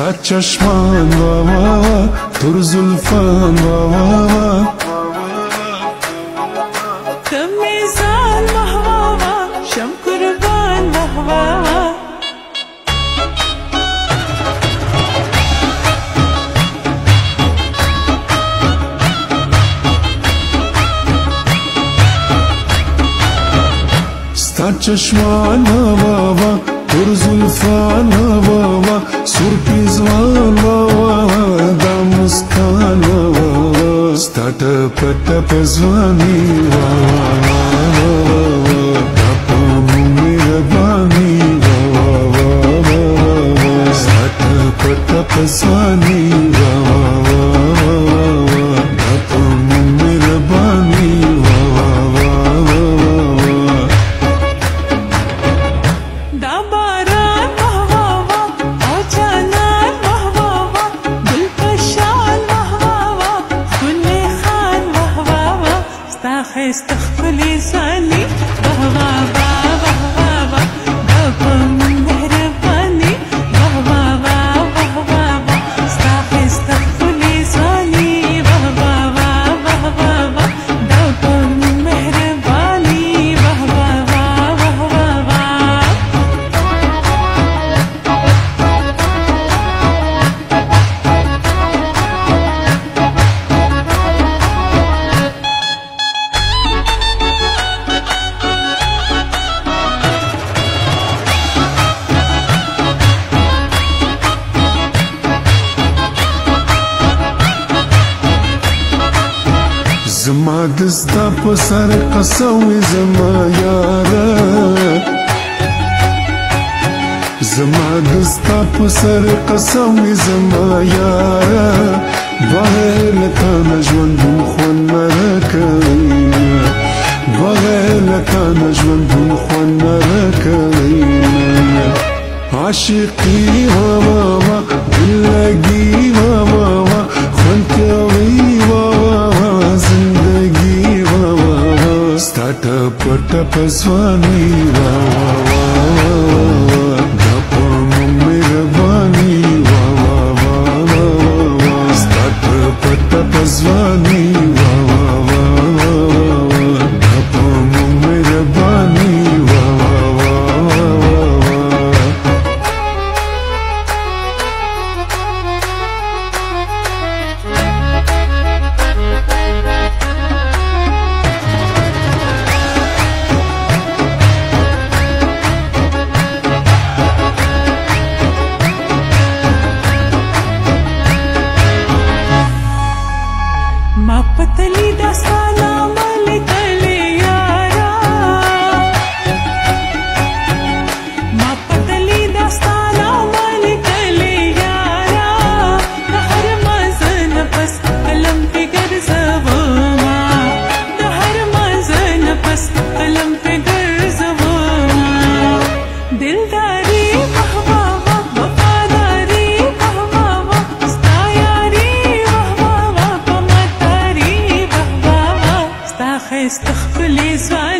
ستا چشمان وا وا وا تر زلفان وا وا وا تمیزان واه واه واه شم قربان واه واه واه ستا چشمان وا وا وا تر زلفان وا وا وا سور پیزوان وا وا وا دا مسکان وا وا وا ستا ټپ ټپ ځواني وا وا وا دا په مهرباني وا وا وا ستا ټپ ټپ ځواني وا وا وا دا په مهرباني وا وا دا باران واه واه واه او جانان واه واه واه گل پشان واه واه واه خوني خان واه واه واه ستا ښایسته ښکلې ځواني واه واه واه واه واه واه دا په مهرباني واه واه واه واه واه واه ستا ښایسته ښکلې ځواني واه واه واه واه واه واه دا په مهرباني واه واه واه واه واه واه زما دستا په سر قسوي زما یاره زما دستا په سر قسوي زما یاره بغیر لتا نژوند خوند نراکوي بغیر لتا نژوند خوند نراکوي عاشقي وا وا وا دلګي وا وا وا خوند کوي وا وا زندگی وا وا وا ستا ټپ ټپ ځواني وا وا وا دا په مهرباني وا وا وا ستا ټپ ټپ ځواني وا وا وا دا په مهرباني وا وا ما پتلی دا سلام لیکلی یارا ما پتلی دا سلام لیکلی یارا د هر مازن پس قلم پی ګرځوما د هر مازن پس قلم پی ګرځوما دلداري واه واه واه وفاداري واه واه واه ستا یاري واه واه واه په ماتاري واه واه واه ستا ښایسته ښکلې ځواني